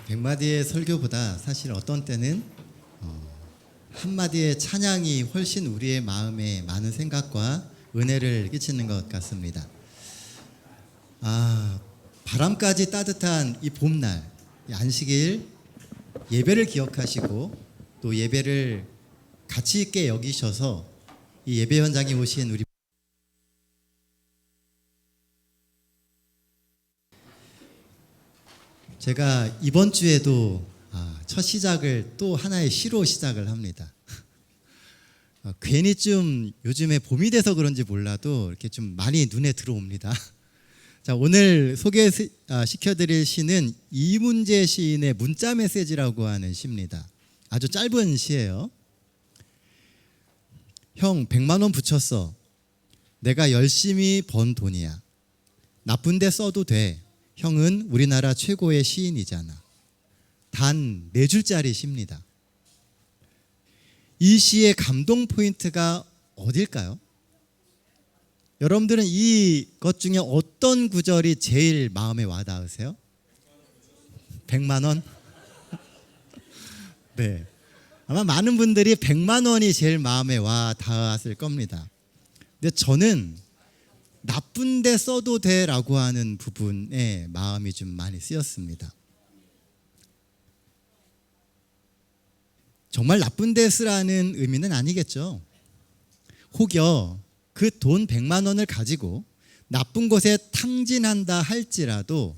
100마디의 설교보다 사실 어떤 때는 한마디의 찬양이 훨씬 우리의 마음에 많은 생각과 은혜를 끼치는 것 같습니다. 바람까지 따뜻한 이 봄날, 이 안식일 예배를 기억하시고 또 예배를 가치 있게 여기셔서 이 예배 현장에 오신 우리 제가 이번 주에도 첫 시작을 또 하나의 시로 시작을 합니다. 괜히 좀 요즘에 봄이 돼서 그런지 몰라도 이렇게 좀 많이 눈에 들어옵니다. 자, 오늘 소개시켜드릴 시는 이문재 시인의 문자 메시지라고 하는 시입니다. 아주 짧은 시예요. 형 100만 원 붙였어. 내가 열심히 번 돈이야. 나쁜 데 써도 돼. 형은 우리나라 최고의 시인이잖아. 단 4줄짜리 시입니다. 이 시의 감동 포인트가 어딜까요? 여러분들은 이것 중에 어떤 구절이 제일 마음에 와닿으세요? 100만 원? 네. 아마 많은 분들이 100만 원이 제일 마음에 와 닿았을 겁니다. 근데 저는 나쁜 데 써도 돼라고 하는 부분에 마음이 좀 많이 쓰였습니다. 정말 나쁜 데 쓰라는 의미는 아니겠죠. 혹여 그 돈 100만 원을 가지고 나쁜 곳에 탕진한다 할지라도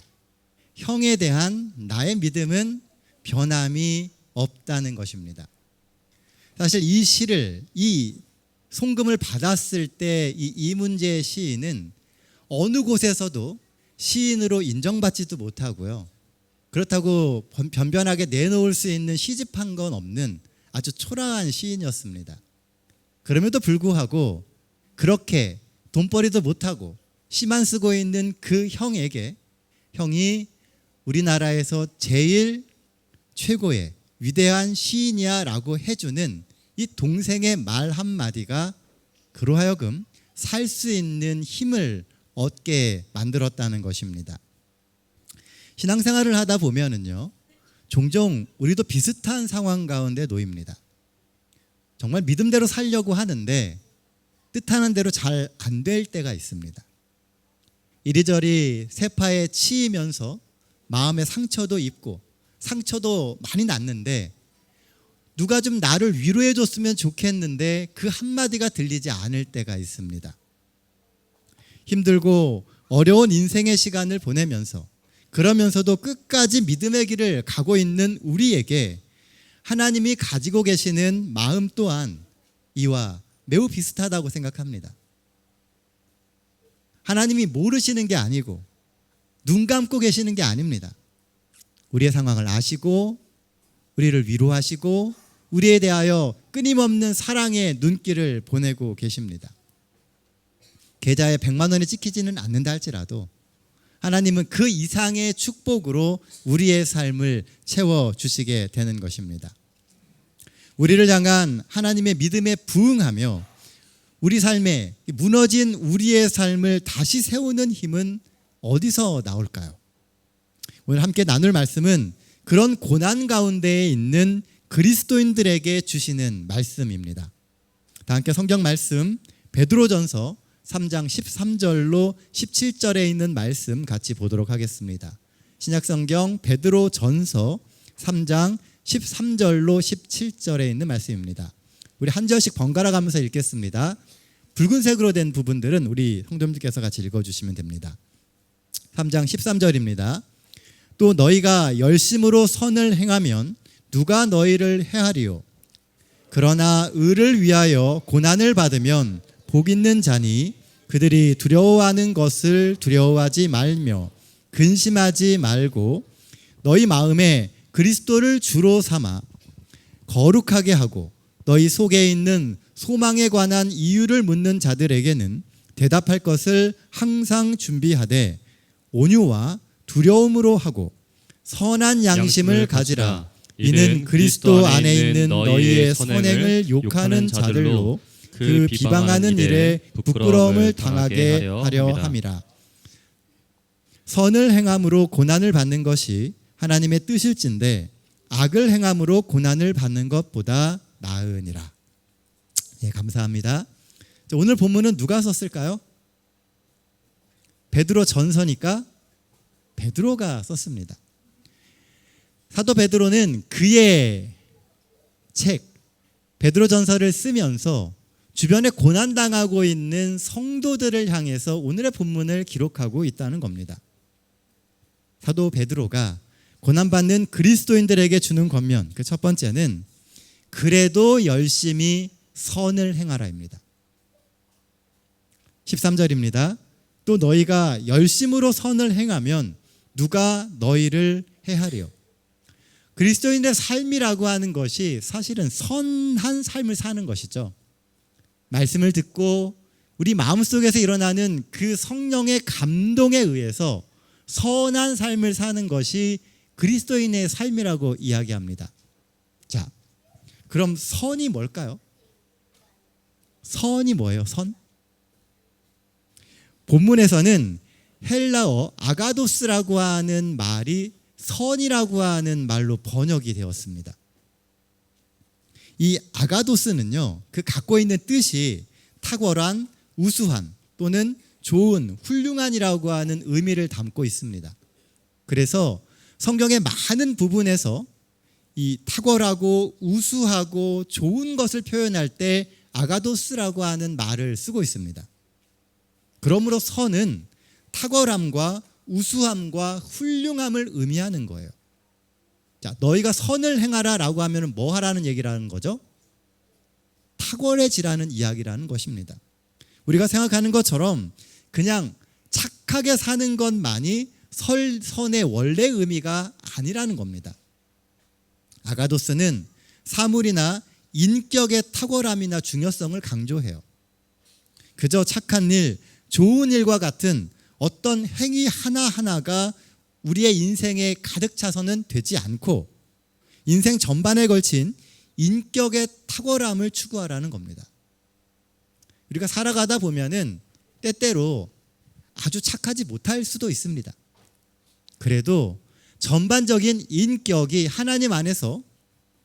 형에 대한 나의 믿음은 변함이 없다는 것입니다. 사실 이 시를, 이 송금을 받았을 때 이 이문재 시인은 어느 곳에서도 시인으로 인정받지도 못하고요. 그렇다고 변변하게 내놓을 수 있는 시집한 건 없는 아주 초라한 시인이었습니다. 그럼에도 불구하고 그렇게 돈벌이도 못하고 시만 쓰고 있는 그 형에게 형이 우리나라에서 제일 최고의 위대한 시인이야 라고 해주는 이 동생의 말 한마디가 그로 하여금 살 수 있는 힘을 얻게 만들었다는 것입니다. 신앙생활을 하다 보면은요, 종종 우리도 비슷한 상황 가운데 놓입니다. 정말 믿음대로 살려고 하는데 뜻하는 대로 잘 안 될 때가 있습니다. 이리저리 세파에 치이면서 마음의 상처도 입고 상처도 많이 났는데 누가 좀 나를 위로해 줬으면 좋겠는데 그 한마디가 들리지 않을 때가 있습니다. 힘들고 어려운 인생의 시간을 보내면서 그러면서도 끝까지 믿음의 길을 가고 있는 우리에게 하나님이 가지고 계시는 마음 또한 이와 매우 비슷하다고 생각합니다. 하나님이 모르시는 게 아니고 눈 감고 계시는 게 아닙니다. 우리의 상황을 아시고 우리를 위로하시고 우리에 대하여 끊임없는 사랑의 눈길을 보내고 계십니다. 계좌에 100만 원이 찍히지는 않는다 할지라도 하나님은 그 이상의 축복으로 우리의 삶을 채워주시게 되는 것입니다. 우리를 향한 하나님의 믿음에 부응하며 우리 삶에 무너진 우리의 삶을 다시 세우는 힘은 어디서 나올까요? 오늘 함께 나눌 말씀은 그런 고난 가운데에 있는 그리스도인들에게 주시는 말씀입니다. 다 함께 성경 말씀 베드로전서 3장 13절로 17절에 있는 말씀 같이 보도록 하겠습니다. 신약성경 베드로전서 3장 13절로 17절에 있는 말씀입니다. 우리 한 절씩 번갈아 가면서 읽겠습니다. 붉은색으로 된 부분들은 우리 성도님들께서 같이 읽어주시면 됩니다. 3장 13절입니다. 또 너희가 열심으로 선을 행하면 누가 너희를 해하리요? 그러나 의를 위하여 고난을 받으면 복 있는 자니 그들이 두려워하는 것을 두려워하지 말며 근심하지 말고 너희 마음에 그리스도를 주로 삼아 거룩하게 하고 너희 속에 있는 소망에 관한 이유를 묻는 자들에게는 대답할 것을 항상 준비하되 온유와 두려움으로 하고 선한 양심을 가지라. 이는 그리스도 안에 있는 너희의 선행을 욕하는 자들로 그 비방하는 일에 부끄러움을 당하게 하려 함이라. 선을 행함으로 고난을 받는 것이 하나님의 뜻일진데 악을 행함으로 고난을 받는 것보다 나으니라. 예, 감사합니다. 오늘 본문은 누가 썼을까요? 베드로 전서니까 베드로가 썼습니다. 사도 베드로는 그의 책 베드로 전서를 쓰면서 주변에 고난당하고 있는 성도들을 향해서 오늘의 본문을 기록하고 있다는 겁니다. 사도 베드로가 고난받는 그리스도인들에게 주는 권면, 그 첫 번째는 그래도 열심히 선을 행하라입니다. 13절입니다. 또 너희가 열심으로 선을 행하면 누가 너희를 해하리요. 그리스도인의 삶이라고 하는 것이 사실은 선한 삶을 사는 것이죠. 말씀을 듣고 우리 마음속에서 일어나는 그 성령의 감동에 의해서 선한 삶을 사는 것이 그리스도인의 삶이라고 이야기합니다. 자, 그럼 선이 뭘까요? 선이 뭐예요? 선? 본문에서는 헬라어 아가도스라고 하는 말이 선이라고 하는 말로 번역이 되었습니다. 이 아가도스는요, 그 갖고 있는 뜻이 탁월한, 우수한 또는 좋은, 훌륭한이라고 하는 의미를 담고 있습니다. 그래서 성경의 많은 부분에서 이 탁월하고 우수하고 좋은 것을 표현할 때 아가도스라고 하는 말을 쓰고 있습니다. 그러므로 선은 탁월함과 우수함과 훌륭함을 의미하는 거예요. 자, 너희가 선을 행하라 라고 하면 뭐 하라는 얘기라는 거죠? 탁월해지라는 이야기라는 것입니다. 우리가 생각하는 것처럼 그냥 착하게 사는 것만이 선의 원래 의미가 아니라는 겁니다. 아가도스는 사물이나 인격의 탁월함이나 중요성을 강조해요. 그저 착한 일, 좋은 일과 같은 어떤 행위 하나하나가 우리의 인생에 가득 차서는 되지 않고 인생 전반에 걸친 인격의 탁월함을 추구하라는 겁니다. 우리가 살아가다 보면은 때때로 아주 착하지 못할 수도 있습니다. 그래도 전반적인 인격이 하나님 안에서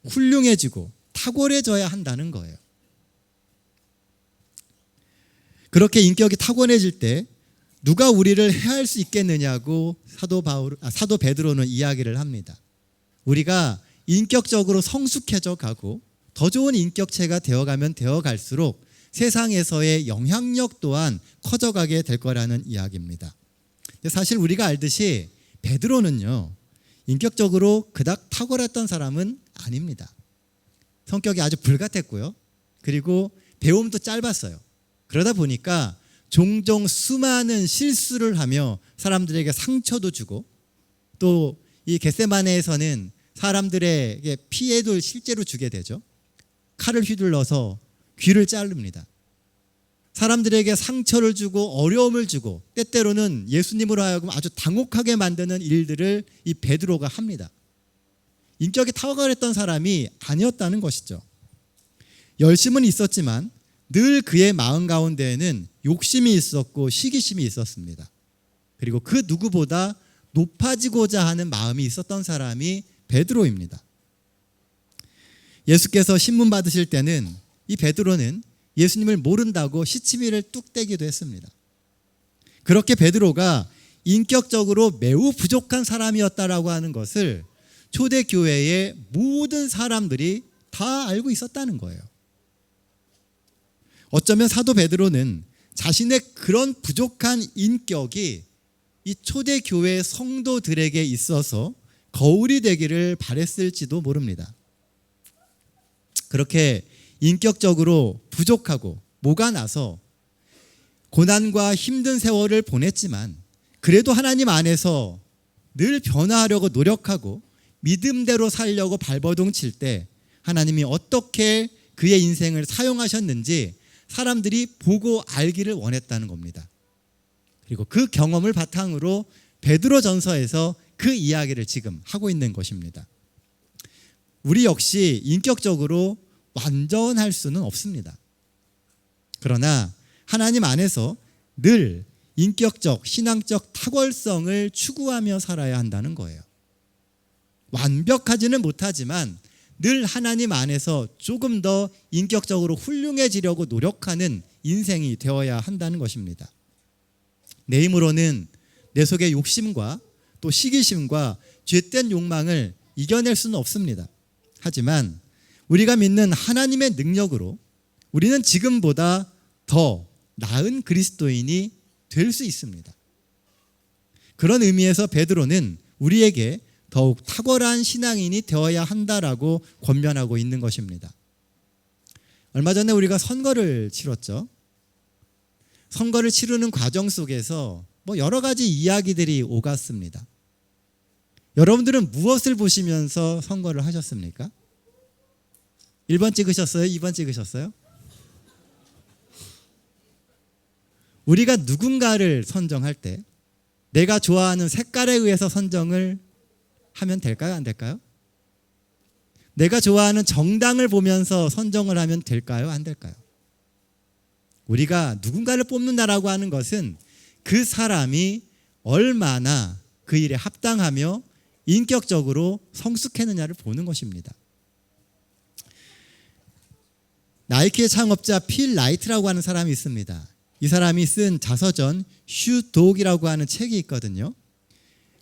훌륭해지고 탁월해져야 한다는 거예요. 그렇게 인격이 탁월해질 때 누가 우리를 해할 수 있겠느냐고 사도 베드로는 이야기를 합니다. 우리가 인격적으로 성숙해져 가고 더 좋은 인격체가 되어가면 되어갈수록 세상에서의 영향력 또한 커져가게 될 거라는 이야기입니다. 근데 사실 우리가 알듯이 베드로는요, 인격적으로 그닥 탁월했던 사람은 아닙니다. 성격이 아주 불같았고요. 그리고 배움도 짧았어요. 그러다 보니까 종종 수많은 실수를 하며 사람들에게 상처도 주고 또 이 겟세마네에서는 사람들에게 피해도 실제로 주게 되죠. 칼을 휘둘러서 귀를 자릅니다. 사람들에게 상처를 주고 어려움을 주고 때때로는 예수님으로 하여금 아주 당혹하게 만드는 일들을 이 베드로가 합니다. 인격이 탁월했던 사람이 아니었다는 것이죠. 열심은 있었지만 늘 그의 마음 가운데에는 욕심이 있었고 시기심이 있었습니다. 그리고 그 누구보다 높아지고자 하는 마음이 있었던 사람이 베드로입니다. 예수께서 신문 받으실 때는 이 베드로는 예수님을 모른다고 시치미를 뚝 떼기도 했습니다. 그렇게 베드로가 인격적으로 매우 부족한 사람이었다라고 하는 것을 초대교회의 모든 사람들이 다 알고 있었다는 거예요. 어쩌면 사도 베드로는 자신의 그런 부족한 인격이 이 초대교회 성도들에게 있어서 거울이 되기를 바랬을지도 모릅니다. 그렇게 인격적으로 부족하고 모가 나서 고난과 힘든 세월을 보냈지만 그래도 하나님 안에서 늘 변화하려고 노력하고 믿음대로 살려고 발버둥 칠 때 하나님이 어떻게 그의 인생을 사용하셨는지 사람들이 보고 알기를 원했다는 겁니다. 그리고 그 경험을 바탕으로 베드로 전서에서 그 이야기를 지금 하고 있는 것입니다. 우리 역시 인격적으로 완전할 수는 없습니다. 그러나 하나님 안에서 늘 인격적, 신앙적 탁월성을 추구하며 살아야 한다는 거예요. 완벽하지는 못하지만 늘 하나님 안에서 조금 더 인격적으로 훌륭해지려고 노력하는 인생이 되어야 한다는 것입니다. 내 힘으로는 내 속의 욕심과 또 시기심과 죄된 욕망을 이겨낼 수는 없습니다. 하지만 우리가 믿는 하나님의 능력으로 우리는 지금보다 더 나은 그리스도인이 될 수 있습니다. 그런 의미에서 베드로는 우리에게 더욱 탁월한 신앙인이 되어야 한다라고 권면하고 있는 것입니다. 얼마 전에 우리가 선거를 치렀죠. 선거를 치르는 과정 속에서 여러 가지 이야기들이 오갔습니다. 여러분들은 무엇을 보시면서 선거를 하셨습니까? 1번 찍으셨어요? 2번 찍으셨어요? 우리가 누군가를 선정할 때 내가 좋아하는 색깔에 의해서 선정을 하면 될까요? 안 될까요? 내가 좋아하는 정당을 보면서 선정을 하면 될까요? 안 될까요? 우리가 누군가를 뽑는다라고 하는 것은 그 사람이 얼마나 그 일에 합당하며 인격적으로 성숙했느냐를 보는 것입니다. 나이키의 창업자 필 라이트라고 하는 사람이 있습니다. 이 사람이 쓴 자서전 슈독이라고 하는 책이 있거든요.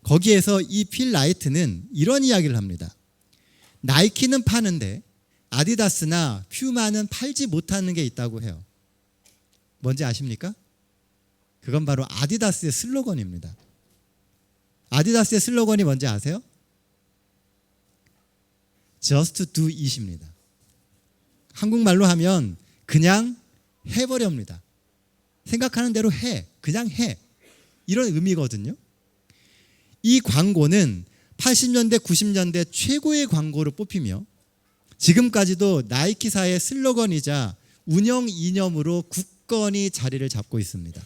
거기에서 이 필 라이트는 이런 이야기를 합니다. 나이키는 파는데 아디다스나 퓨마는 팔지 못하는 게 있다고 해요. 뭔지 아십니까? 그건 바로 아디다스의 슬로건입니다. 아디다스의 슬로건이 뭔지 아세요? Just do it입니다. 한국말로 하면 그냥 해버렵니다. 생각하는 대로 해, 그냥 해. 이런 의미거든요. 이 광고는 80년대, 90년대 최고의 광고로 뽑히며 지금까지도 나이키사의 슬로건이자 운영 이념으로 굳건히 자리를 잡고 있습니다.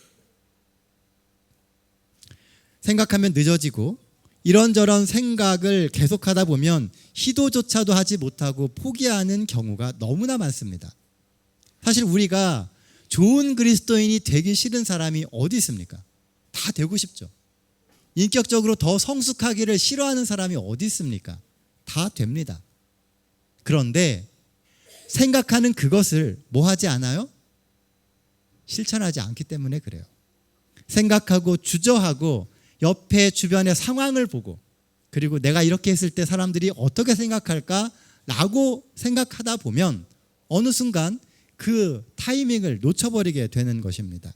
생각하면 늦어지고 이런저런 생각을 계속하다 보면 시도조차도 하지 못하고 포기하는 경우가 너무나 많습니다. 사실 우리가 좋은 그리스도인이 되기 싫은 사람이 어디 있습니까? 다 되고 싶죠. 인격적으로 더 성숙하기를 싫어하는 사람이 어디 있습니까? 다 됩니다. 그런데 생각하는 그것을 뭐 하지 않아요? 실천하지 않기 때문에 그래요. 생각하고 주저하고 옆에 주변의 상황을 보고 그리고 내가 이렇게 했을 때 사람들이 어떻게 생각할까라고 생각하다 보면 어느 순간 그 타이밍을 놓쳐버리게 되는 것입니다.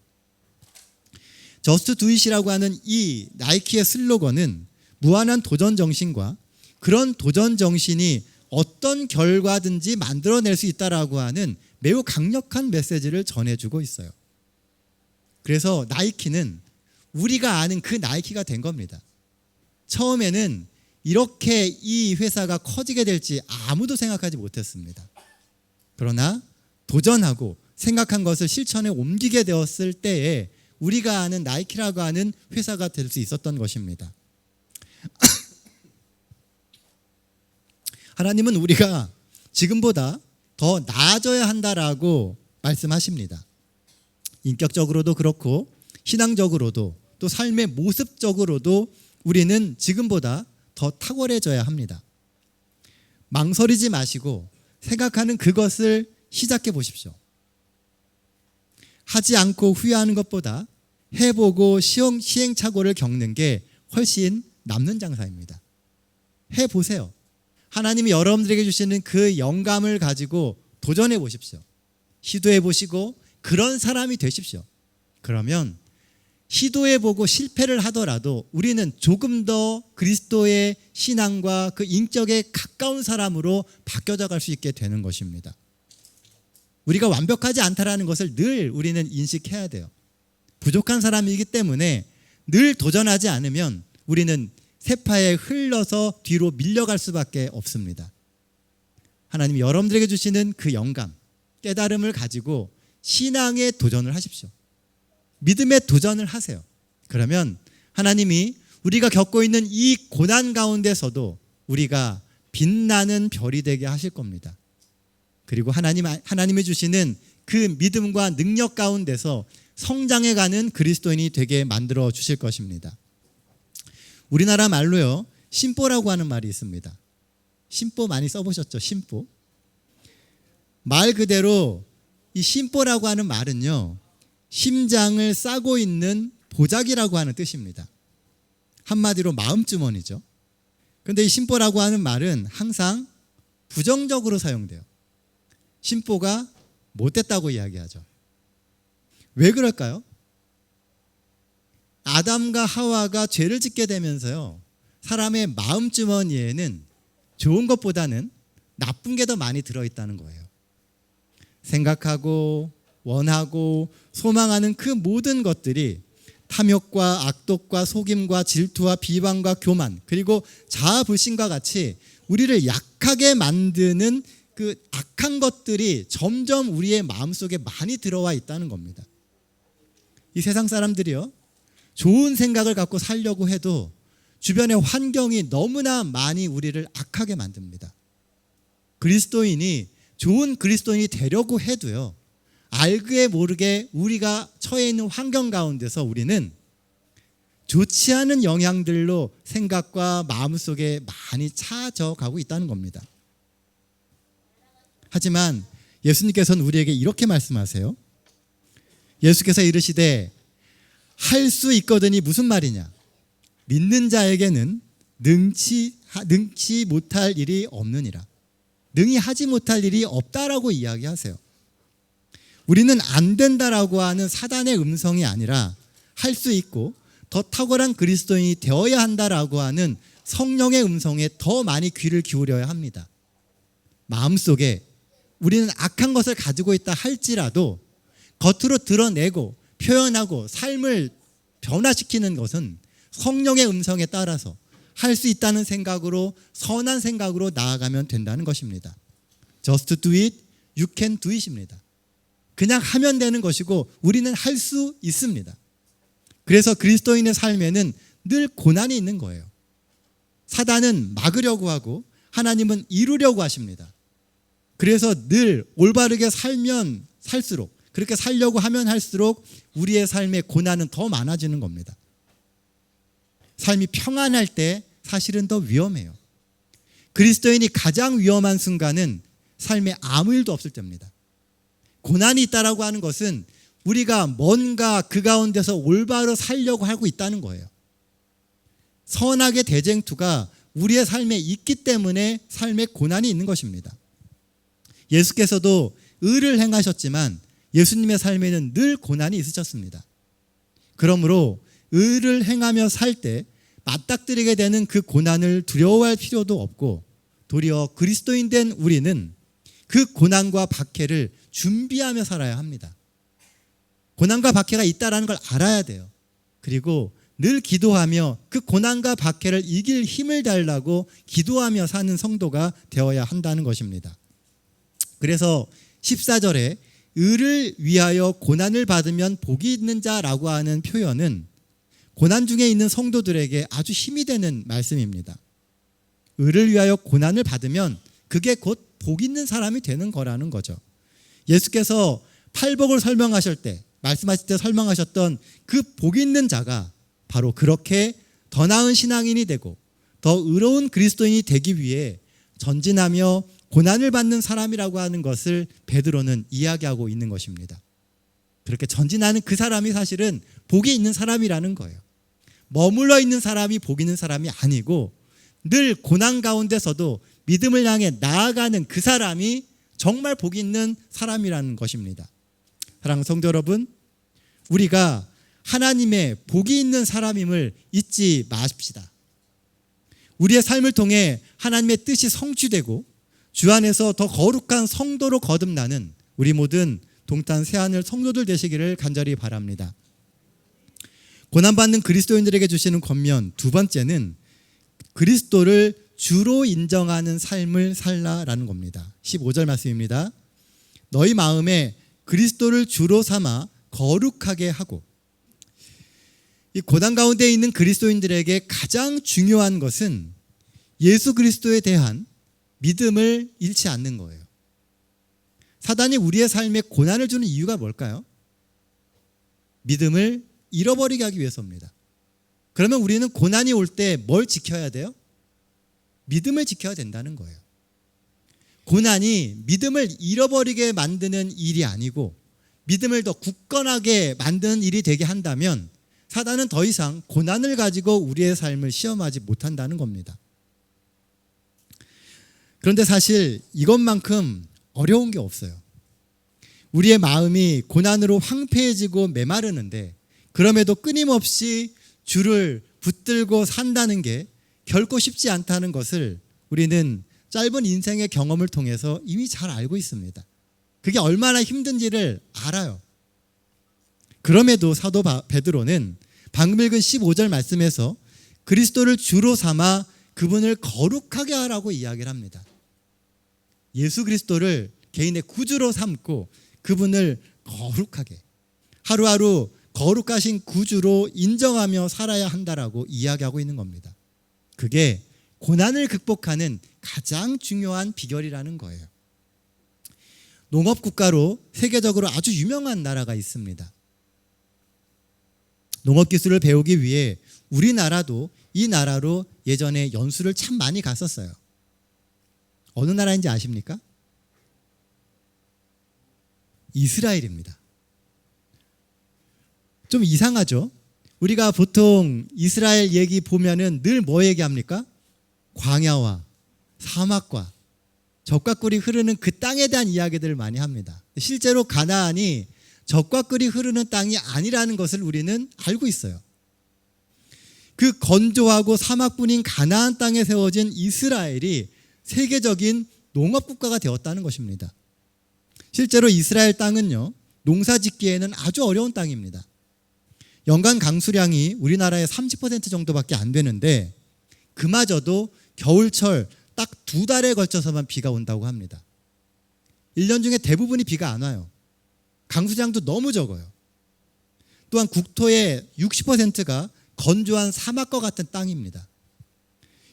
저스트 두 잇이라고 하는 이 나이키의 슬로건은 무한한 도전 정신과 그런 도전 정신이 어떤 결과든지 만들어낼 수 있다라고 하는 매우 강력한 메시지를 전해주고 있어요. 그래서 나이키는 우리가 아는 그 나이키가 된 겁니다. 처음에는 이렇게 이 회사가 커지게 될지 아무도 생각하지 못했습니다. 그러나 도전하고 생각한 것을 실천에 옮기게 되었을 때에 우리가 아는 나이키라고 하는 회사가 될 수 있었던 것입니다. 하나님은 우리가 지금보다 더 나아져야 한다라고 말씀하십니다. 인격적으로도 그렇고 신앙적으로도 또 삶의 모습적으로도 우리는 지금보다 더 탁월해져야 합니다. 망설이지 마시고 생각하는 그것을 시작해 보십시오. 하지 않고 후회하는 것보다 해보고 시행착오를 겪는 게 훨씬 남는 장사입니다. 해보세요. 하나님이 여러분들에게 주시는 그 영감을 가지고 도전해 보십시오. 시도해 보시고 그런 사람이 되십시오. 그러면 시도해보고 실패를 하더라도 우리는 조금 더 그리스도의 신앙과 그 인격에 가까운 사람으로 바뀌어져 갈 수 있게 되는 것입니다. 우리가 완벽하지 않다라는 것을 늘 우리는 인식해야 돼요. 부족한 사람이기 때문에 늘 도전하지 않으면 우리는 세파에 흘러서 뒤로 밀려갈 수밖에 없습니다. 하나님이 여러분들에게 주시는 그 영감, 깨달음을 가지고 신앙의 도전을 하십시오. 믿음의 도전을 하세요. 그러면 하나님이 우리가 겪고 있는 이 고난 가운데서도 우리가 빛나는 별이 되게 하실 겁니다. 그리고 하나님이 주시는 그 믿음과 능력 가운데서 성장해가는 그리스도인이 되게 만들어 주실 것입니다. 우리나라 말로요, 심보라고 하는 말이 있습니다. 심보 많이 써보셨죠? 심보. 말 그대로 이 심보라고 하는 말은요, 심장을 싸고 있는 보자기라고 하는 뜻입니다. 한마디로 마음주머니죠. 그런데 이 심보라고 하는 말은 항상 부정적으로 사용돼요. 심보가 못됐다고 이야기하죠. 왜 그럴까요? 아담과 하와가 죄를 짓게 되면서요, 사람의 마음주머니에는 좋은 것보다는 나쁜 게 더 많이 들어있다는 거예요. 생각하고 원하고 소망하는 그 모든 것들이 탐욕과 악독과 속임과 질투와 비방과 교만, 그리고 자아불신과 같이 우리를 약하게 만드는 그 악한 것들이 점점 우리의 마음속에 많이 들어와 있다는 겁니다. 이 세상 사람들이요, 좋은 생각을 갖고 살려고 해도 주변의 환경이 너무나 많이 우리를 악하게 만듭니다. 그리스도인이 좋은 그리스도인이 되려고 해도요, 알게 모르게 우리가 처해 있는 환경 가운데서 우리는 좋지 않은 영향들로 생각과 마음속에 많이 차져 가고 있다는 겁니다. 하지만 예수님께서는 우리에게 이렇게 말씀하세요. 예수께서 이르시되 할 수 있거든이 무슨 말이냐? 믿는 자에게는 능치 못할 일이 없느니라. 능히 하지 못할 일이 없다라고 이야기하세요. 우리는 안 된다라고 하는 사단의 음성이 아니라 할 수 있고 더 탁월한 그리스도인이 되어야 한다라고 하는 성령의 음성에 더 많이 귀를 기울여야 합니다. 마음속에 우리는 악한 것을 가지고 있다 할지라도 겉으로 드러내고 표현하고 삶을 변화시키는 것은 성령의 음성에 따라서 할 수 있다는 생각으로, 선한 생각으로 나아가면 된다는 것입니다. Just do it, you can do it입니다. 그냥 하면 되는 것이고 우리는 할 수 있습니다. 그래서 그리스도인의 삶에는 늘 고난이 있는 거예요. 사단은 막으려고 하고 하나님은 이루려고 하십니다. 그래서 늘 올바르게 살면 살수록, 그렇게 살려고 하면 할수록 우리의 삶의 고난은 더 많아지는 겁니다. 삶이 평안할 때 사실은 더 위험해요. 그리스도인이 가장 위험한 순간은 삶에 아무 일도 없을 때입니다. 고난이 있다라고 하는 것은 우리가 뭔가 그 가운데서 올바로 살려고 하고 있다는 거예요. 선악의 대쟁투가 우리의 삶에 있기 때문에 삶에 고난이 있는 것입니다. 예수께서도 의를 행하셨지만 예수님의 삶에는 늘 고난이 있으셨습니다. 그러므로 의를 행하며 살 때 맞닥뜨리게 되는 그 고난을 두려워할 필요도 없고, 도리어 그리스도인 된 우리는 그 고난과 박해를 준비하며 살아야 합니다. 고난과 박해가 있다는 걸 알아야 돼요. 그리고 늘 기도하며 그 고난과 박해를 이길 힘을 달라고 기도하며 사는 성도가 되어야 한다는 것입니다. 그래서 14절에 의를 위하여 고난을 받으면 복이 있는 자라고 하는 표현은 고난 중에 있는 성도들에게 아주 힘이 되는 말씀입니다. 의를 위하여 고난을 받으면 그게 곧 복 있는 사람이 되는 거라는 거죠. 예수께서 팔복을 설명하실 때, 말씀하실 때 설명하셨던 그 복 있는 자가 바로 그렇게 더 나은 신앙인이 되고 더 의로운 그리스도인이 되기 위해 전진하며 고난을 받는 사람이라고 하는 것을 베드로는 이야기하고 있는 것입니다. 그렇게 전진하는 그 사람이 사실은 복이 있는 사람이라는 거예요. 머물러 있는 사람이 복 있는 사람이 아니고 늘 고난 가운데서도 믿음을 향해 나아가는 그 사람이 정말 복 있는 사람이라는 것입니다. 사랑하는 성도 여러분, 우리가 하나님의 복이 있는 사람임을 잊지 마십시다. 우리의 삶을 통해 하나님의 뜻이 성취되고 주 안에서 더 거룩한 성도로 거듭나는 우리 모든 동탄 새하늘 성도들 되시기를 간절히 바랍니다. 고난받는 그리스도인들에게 주시는 권면 두 번째는 그리스도를 주로 인정하는 삶을 살라라는 겁니다. 15절 말씀입니다. 너희 마음에 그리스도를 주로 삼아 거룩하게 하고. 이 고난 가운데 있는 그리스도인들에게 가장 중요한 것은 예수 그리스도에 대한 믿음을 잃지 않는 거예요. 사단이 우리의 삶에 고난을 주는 이유가 뭘까요? 믿음을 잃어버리게 하기 위해서입니다. 그러면 우리는 고난이 올 때 뭘 지켜야 돼요? 믿음을 지켜야 된다는 거예요. 고난이 믿음을 잃어버리게 만드는 일이 아니고 믿음을 더 굳건하게 만드는 일이 되게 한다면 사단은 더 이상 고난을 가지고 우리의 삶을 시험하지 못한다는 겁니다. 그런데 사실 이것만큼 어려운 게 없어요. 우리의 마음이 고난으로 황폐해지고 메마르는데 그럼에도 끊임없이 주를 붙들고 산다는 게 결코 쉽지 않다는 것을 우리는 짧은 인생의 경험을 통해서 이미 잘 알고 있습니다. 그게 얼마나 힘든지를 알아요. 그럼에도 사도 베드로는 방금 읽은 15절 말씀에서 그리스도를 주로 삼아 그분을 거룩하게 하라고 이야기를 합니다. 예수 그리스도를 개인의 구주로 삼고 그분을 거룩하게, 하루하루 거룩하신 구주로 인정하며 살아야 한다라고 이야기하고 있는 겁니다. 그게 고난을 극복하는 가장 중요한 비결이라는 거예요. 농업국가로 세계적으로 아주 유명한 나라가 있습니다. 농업기술을 배우기 위해 우리나라도 이 나라로 예전에 연수를 참 많이 갔었어요. 어느 나라인지 아십니까? 이스라엘입니다. 좀 이상하죠? 우리가 보통 이스라엘 얘기 보면은 늘 뭐 얘기합니까? 광야와 사막과 젖과 꿀이 흐르는 그 땅에 대한 이야기들을 많이 합니다. 실제로 가나안이 젖과 꿀이 흐르는 땅이 아니라는 것을 우리는 알고 있어요. 그 건조하고 사막뿐인 가나안 땅에 세워진 이스라엘이 세계적인 농업국가가 되었다는 것입니다. 실제로 이스라엘 땅은요, 농사 짓기에는 아주 어려운 땅입니다. 연간 강수량이 우리나라의 30% 정도밖에 안 되는데 그마저도 겨울철 딱 2달에 걸쳐서만 비가 온다고 합니다. 1년 중에 대부분이 비가 안 와요. 강수량도 너무 적어요. 또한 국토의 60%가 건조한 사막과 같은 땅입니다.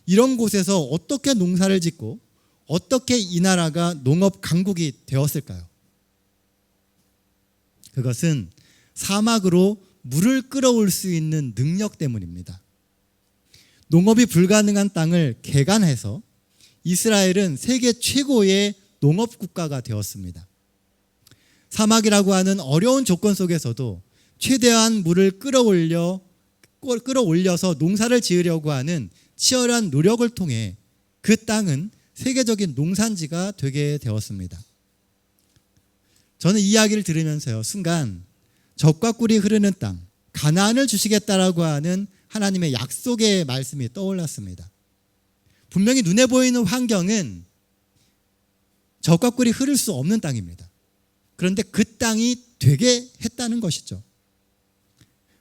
이런 곳에서 어떻게 농사를 짓고 어떻게 이 나라가 농업 강국이 되었을까요? 그것은 사막으로 물을 끌어올 수 있는 능력 때문입니다. 농업이 불가능한 땅을 개간해서 이스라엘은 세계 최고의 농업 국가가 되었습니다. 사막이라고 하는 어려운 조건 속에서도 최대한 물을 끌어올려서 농사를 지으려고 하는 치열한 노력을 통해 그 땅은 세계적인 농산지가 되게 되었습니다. 저는 이 이야기를 들으면서요, 순간 젖과 꿀이 흐르는 땅, 가나안을 주시겠다라고 하는 하나님의 약속의 말씀이 떠올랐습니다. 분명히 눈에 보이는 환경은 젖과 꿀이 흐를 수 없는 땅입니다. 그런데 그 땅이 되게 했다는 것이죠.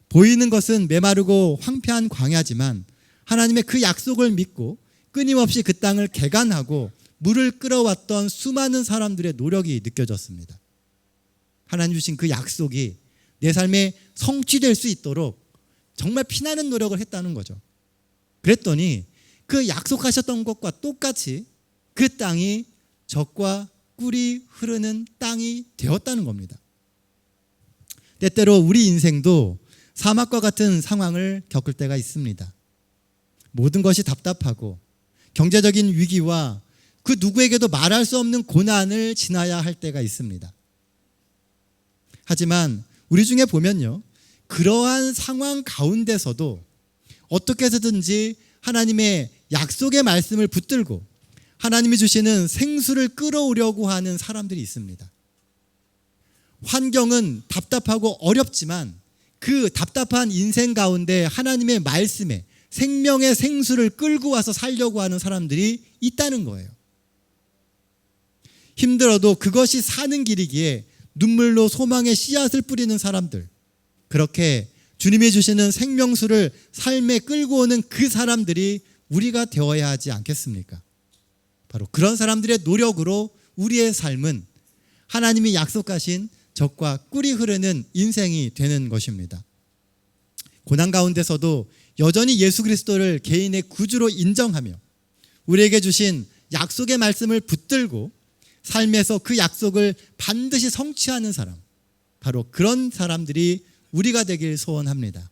보이는 것은 메마르고 황폐한 광야지만 하나님의 그 약속을 믿고 끊임없이 그 땅을 개간하고 물을 끌어왔던 수많은 사람들의 노력이 느껴졌습니다. 하나님 주신 그 약속이 내 삶에 성취될 수 있도록 정말 피나는 노력을 했다는 거죠. 그랬더니 그 약속하셨던 것과 똑같이 그 땅이 젖과 꿀이 흐르는 땅이 되었다는 겁니다. 때때로 우리 인생도 사막과 같은 상황을 겪을 때가 있습니다. 모든 것이 답답하고 경제적인 위기와 그 누구에게도 말할 수 없는 고난을 지나야 할 때가 있습니다. 하지만 우리 중에 보면요, 그러한 상황 가운데서도 어떻게 해서든지 하나님의 약속의 말씀을 붙들고 하나님이 주시는 생수를 끌어오려고 하는 사람들이 있습니다. 환경은 답답하고 어렵지만 그 답답한 인생 가운데 하나님의 말씀에 생명의 생수를 끌고 와서 살려고 하는 사람들이 있다는 거예요. 힘들어도 그것이 사는 길이기에 눈물로 소망의 씨앗을 뿌리는 사람들, 그렇게 주님이 주시는 생명수를 삶에 끌고 오는 그 사람들이 우리가 되어야 하지 않겠습니까? 바로 그런 사람들의 노력으로 우리의 삶은 하나님이 약속하신 젖과 꿀이 흐르는 인생이 되는 것입니다. 고난 가운데서도 여전히 예수 그리스도를 개인의 구주로 인정하며 우리에게 주신 약속의 말씀을 붙들고 삶에서 그 약속을 반드시 성취하는 사람, 바로 그런 사람들이 우리가 되길 소원합니다.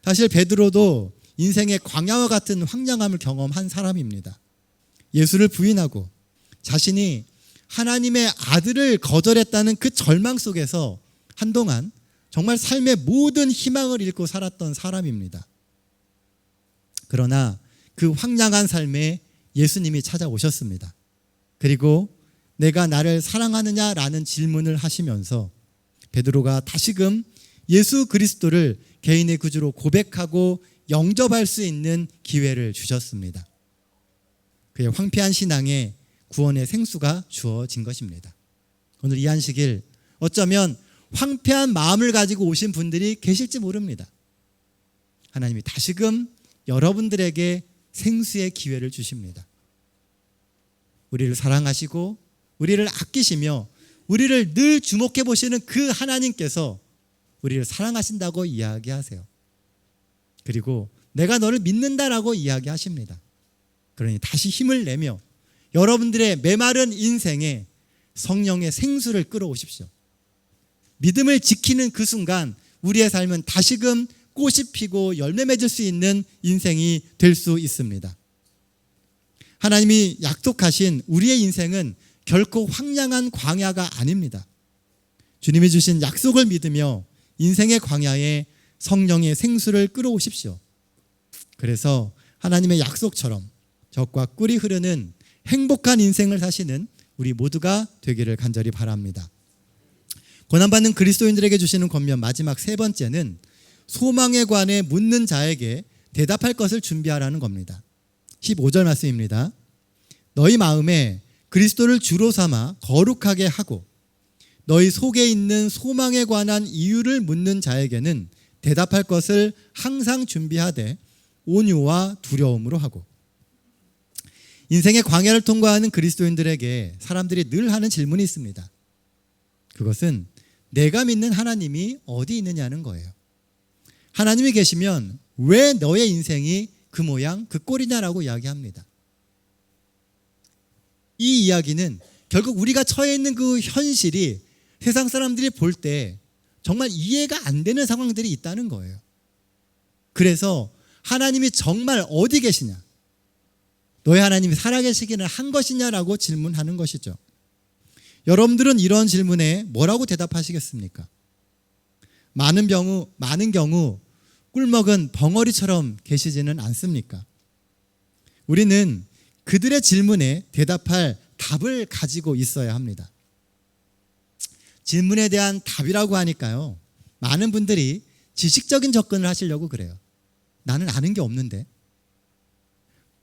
사실 베드로도 인생의 광야와 같은 황량함을 경험한 사람입니다. 예수를 부인하고 자신이 하나님의 아들을 거절했다는 그 절망 속에서 한동안 정말 삶의 모든 희망을 잃고 살았던 사람입니다. 그러나 그 황량한 삶에 예수님이 찾아오셨습니다. 그리고 내가 나를 사랑하느냐라는 질문을 하시면서 베드로가 다시금 예수 그리스도를 개인의 구주로 고백하고 영접할 수 있는 기회를 주셨습니다. 그의 황폐한 신앙에 구원의 생수가 주어진 것입니다. 오늘 이 안식일 어쩌면 황폐한 마음을 가지고 오신 분들이 계실지 모릅니다. 하나님이 다시금 여러분들에게 생수의 기회를 주십니다. 우리를 사랑하시고 우리를 아끼시며 우리를 늘 주목해 보시는 그 하나님께서 우리를 사랑하신다고 이야기하세요. 그리고 내가 너를 믿는다라고 이야기하십니다. 그러니 다시 힘을 내며 여러분들의 메마른 인생에 성령의 생수를 끌어오십시오. 믿음을 지키는 그 순간 우리의 삶은 다시금 꽃이 피고 열매 맺을 수 있는 인생이 될 수 있습니다. 하나님이 약속하신 우리의 인생은 결코 황량한 광야가 아닙니다. 주님이 주신 약속을 믿으며 인생의 광야에 성령의 생수를 끌어오십시오. 그래서 하나님의 약속처럼 젖과 꿀이 흐르는 행복한 인생을 사시는 우리 모두가 되기를 간절히 바랍니다. 고난받는 그리스도인들에게 주시는 권면 마지막 세 번째는 소망에 관해 묻는 자에게 대답할 것을 준비하라는 겁니다. 15절 말씀입니다. 너희 마음에 그리스도를 주로 삼아 거룩하게 하고 너희 속에 있는 소망에 관한 이유를 묻는 자에게는 대답할 것을 항상 준비하되 온유와 두려움으로 하고. 인생의 광야를 통과하는 그리스도인들에게 사람들이 늘 하는 질문이 있습니다. 그것은 내가 믿는 하나님이 어디 있느냐는 거예요. 하나님이 계시면 왜 너의 인생이 그 모양 그 꼴이냐라고 이야기합니다. 이 이야기는 결국 우리가 처해 있는 그 현실이 세상 사람들이 볼 때 정말 이해가 안 되는 상황들이 있다는 거예요. 그래서 하나님이 정말 어디 계시냐, 너의 하나님이 살아계시기는 한 것이냐라고 질문하는 것이죠. 여러분들은 이런 질문에 뭐라고 대답하시겠습니까? 많은 경우 꿀먹은 벙어리처럼 계시지는 않습니까? 우리는 그들의 질문에 대답할 답을 가지고 있어야 합니다. 질문에 대한 답이라고 하니까요, 많은 분들이 지식적인 접근을 하시려고 그래요. 나는 아는 게 없는데,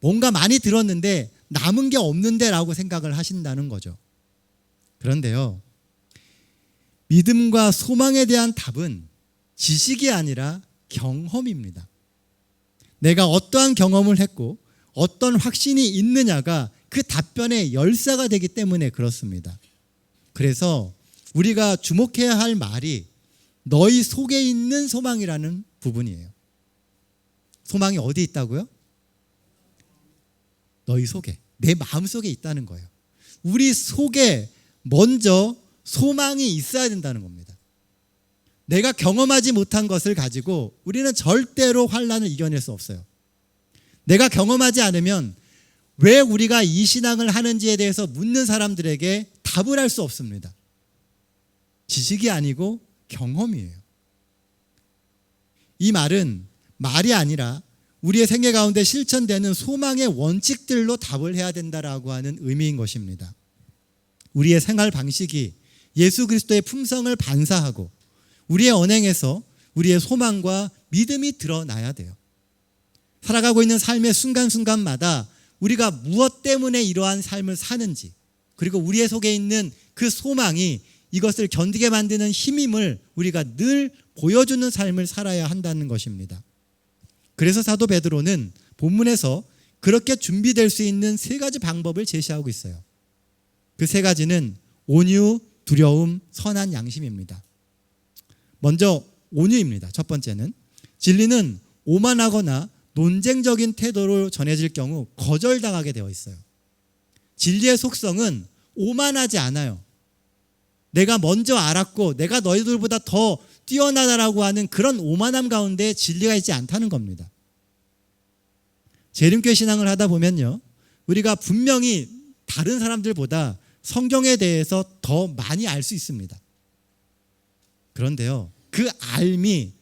뭔가 많이 들었는데 남은 게 없는데 라고 생각을 하신다는 거죠. 그런데요, 믿음과 소망에 대한 답은 지식이 아니라 경험입니다. 내가 어떠한 경험을 했고 어떤 확신이 있느냐가 그 답변의 열쇠가 되기 때문에 그렇습니다. 그래서 우리가 주목해야 할 말이 너희 속에 있는 소망이라는 부분이에요. 소망이 어디 있다고요? 너희 속에, 내 마음 속에 있다는 거예요. 우리 속에 먼저 소망이 있어야 된다는 겁니다. 내가 경험하지 못한 것을 가지고 우리는 절대로 환난을 이겨낼 수 없어요. 내가 경험하지 않으면 왜 우리가 이 신앙을 하는지에 대해서 묻는 사람들에게 답을 할 수 없습니다. 지식이 아니고 경험이에요. 이 말은 말이 아니라 우리의 생애 가운데 실천되는 소망의 원칙들로 답을 해야 된다라고 하는 의미인 것입니다. 우리의 생활 방식이 예수 그리스도의 품성을 반사하고 우리의 언행에서 우리의 소망과 믿음이 드러나야 돼요. 살아가고 있는 삶의 순간순간마다 우리가 무엇 때문에 이러한 삶을 사는지, 그리고 우리의 속에 있는 그 소망이 이것을 견디게 만드는 힘임을 우리가 늘 보여주는 삶을 살아야 한다는 것입니다. 그래서 사도 베드로는 본문에서 그렇게 준비될 수 있는 세 가지 방법을 제시하고 있어요. 그 세 가지는 온유, 두려움, 선한 양심입니다. 먼저 온유입니다. 첫 번째는 진리는 오만하거나 논쟁적인 태도로 전해질 경우 거절당하게 되어 있어요. 진리의 속성은 오만하지 않아요. 내가 먼저 알았고 내가 너희들보다 더 뛰어나다라고 하는 그런 오만함 가운데 진리가 있지 않다는 겁니다. 재림교회 신앙을 하다 보면요, 우리가 분명히 다른 사람들보다 성경에 대해서 더 많이 알 수 있습니다. 그런데요, 그 알미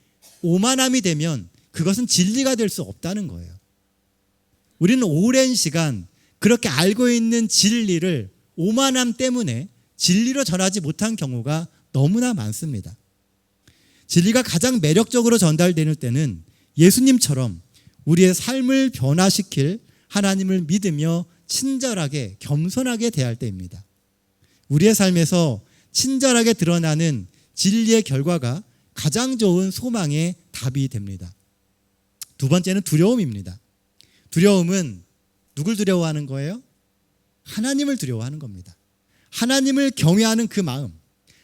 오만함이 되면 그것은 진리가 될 수 없다는 거예요. 우리는 오랜 시간 그렇게 알고 있는 진리를 오만함 때문에 진리로 전하지 못한 경우가 너무나 많습니다. 진리가 가장 매력적으로 전달되는 때는 예수님처럼 우리의 삶을 변화시킬 하나님을 믿으며 친절하게 겸손하게 대할 때입니다. 우리의 삶에서 친절하게 드러나는 진리의 결과가 가장 좋은 소망의 답이 됩니다. 두 번째는 두려움입니다. 두려움은 누굴 두려워하는 거예요? 하나님을 두려워하는 겁니다. 하나님을 경외하는 그 마음,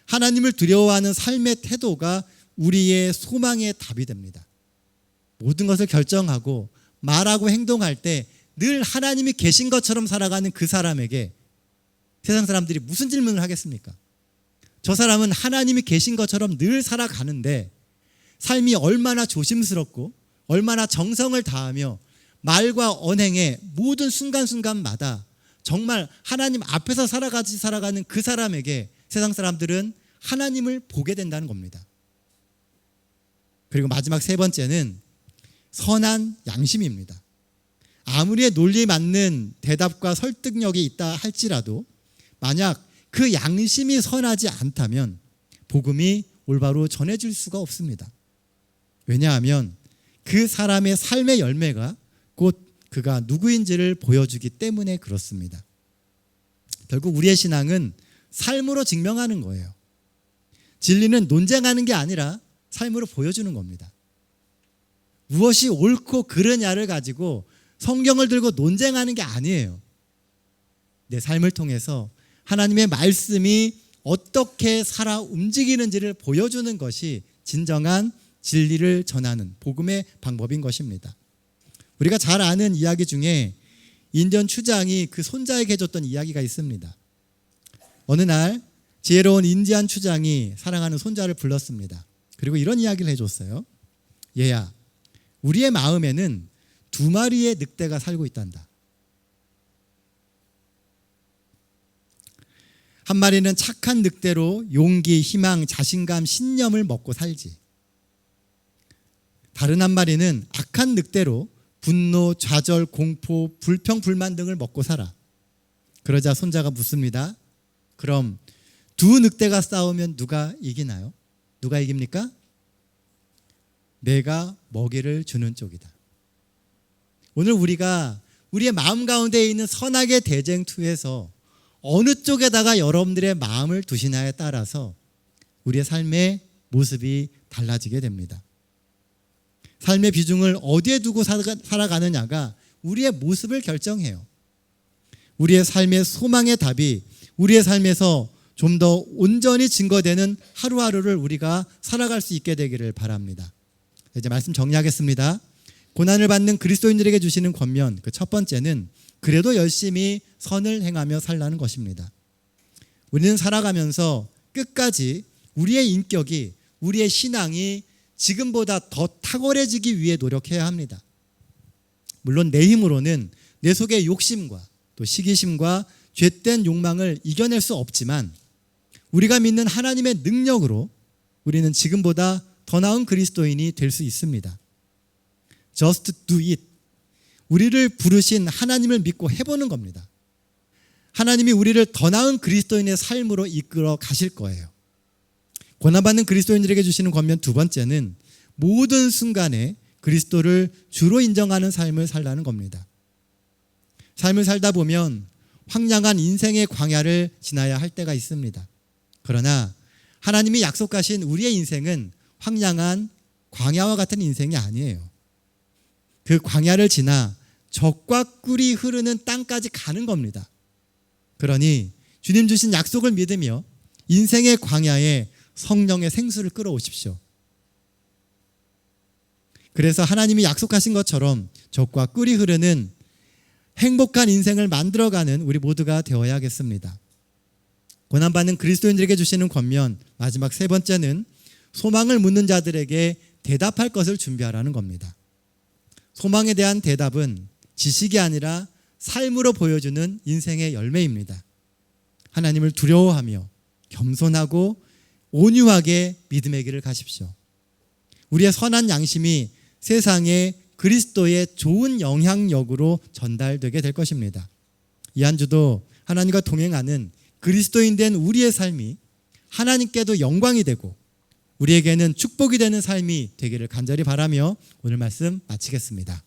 하나님을 두려워하는 삶의 태도가 우리의 소망의 답이 됩니다. 모든 것을 결정하고 말하고 행동할 때 늘 하나님이 계신 것처럼 살아가는 그 사람에게 세상 사람들이 무슨 질문을 하겠습니까? 저 사람은 하나님이 계신 것처럼 늘 살아가는데 삶이 얼마나 조심스럽고 얼마나 정성을 다하며 말과 언행의 모든 순간순간마다 정말 하나님 앞에서 살아가는 그 사람에게 세상 사람들은 하나님을 보게 된다는 겁니다. 그리고 마지막 세 번째는 선한 양심입니다. 아무리 논리에 맞는 대답과 설득력이 있다 할지라도 만약 그 양심이 선하지 않다면 복음이 올바로 전해질 수가 없습니다. 왜냐하면 그 사람의 삶의 열매가 곧 그가 누구인지를 보여주기 때문에 그렇습니다. 결국 우리의 신앙은 삶으로 증명하는 거예요. 진리는 논쟁하는 게 아니라 삶으로 보여주는 겁니다. 무엇이 옳고 그르냐를 가지고 성경을 들고 논쟁하는 게 아니에요. 내 삶을 통해서 하나님의 말씀이 어떻게 살아 움직이는지를 보여주는 것이 진정한 진리를 전하는 복음의 방법인 것입니다. 우리가 잘 아는 이야기 중에 인디언 추장이 그 손자에게 해줬던 이야기가 있습니다. 어느 날 지혜로운 인디안 추장이 사랑하는 손자를 불렀습니다. 그리고 이런 이야기를 해줬어요. 얘야, 우리의 마음에는 2마리의 늑대가 살고 있단다. 한 마리는 착한 늑대로 용기, 희망, 자신감, 신념을 먹고 살지. 다른 한 마리는 악한 늑대로 분노, 좌절, 공포, 불평, 불만 등을 먹고 살아. 그러자 손자가 묻습니다. 그럼 두 늑대가 싸우면 누가 이기나요? 누가 이깁니까? 내가 먹이를 주는 쪽이다. 오늘 우리가 우리의 마음 가운데 있는 선악의 대쟁투에서 어느 쪽에다가 여러분들의 마음을 두시냐에 따라서 우리의 삶의 모습이 달라지게 됩니다. 삶의 비중을 어디에 두고 살아가느냐가 우리의 모습을 결정해요. 우리의 삶의 소망의 답이 우리의 삶에서 좀 더 온전히 증거되는 하루하루를 우리가 살아갈 수 있게 되기를 바랍니다. 이제 말씀 정리하겠습니다. 고난을 받는 그리스도인들에게 주시는 권면, 그 첫 번째는 그래도 열심히 선을 행하며 살라는 것입니다. 우리는 살아가면서 끝까지 우리의 인격이, 우리의 신앙이 지금보다 더 탁월해지기 위해 노력해야 합니다. 물론 내 힘으로는 내 속의 욕심과 또 시기심과 죄된 욕망을 이겨낼 수 없지만 우리가 믿는 하나님의 능력으로 우리는 지금보다 더 나은 그리스도인이 될 수 있습니다. Just do it. 우리를 부르신 하나님을 믿고 해보는 겁니다. 하나님이 우리를 더 나은 그리스도인의 삶으로 이끌어 가실 거예요. 고난받는 그리스도인들에게 주시는 권면 두 번째는 모든 순간에 그리스도를 주로 인정하는 삶을 살라는 겁니다. 삶을 살다 보면 황량한 인생의 광야를 지나야 할 때가 있습니다. 그러나 하나님이 약속하신 우리의 인생은 황량한 광야와 같은 인생이 아니에요. 그 광야를 지나 젖과 꿀이 흐르는 땅까지 가는 겁니다. 그러니 주님 주신 약속을 믿으며 인생의 광야에 성령의 생수를 끌어오십시오. 그래서 하나님이 약속하신 것처럼 젖과 꿀이 흐르는 행복한 인생을 만들어가는 우리 모두가 되어야겠습니다. 고난받는 그리스도인들에게 주시는 권면 마지막 세 번째는 소망을 묻는 자들에게 대답할 것을 준비하라는 겁니다. 소망에 대한 대답은 지식이 아니라 삶으로 보여주는 인생의 열매입니다. 하나님을 두려워하며 겸손하고 온유하게 믿음의 길을 가십시오. 우리의 선한 양심이 세상에 그리스도의 좋은 영향력으로 전달되게 될 것입니다. 이 한 주도 하나님과 동행하는 그리스도인 된 우리의 삶이 하나님께도 영광이 되고 우리에게는 축복이 되는 삶이 되기를 간절히 바라며 오늘 말씀 마치겠습니다.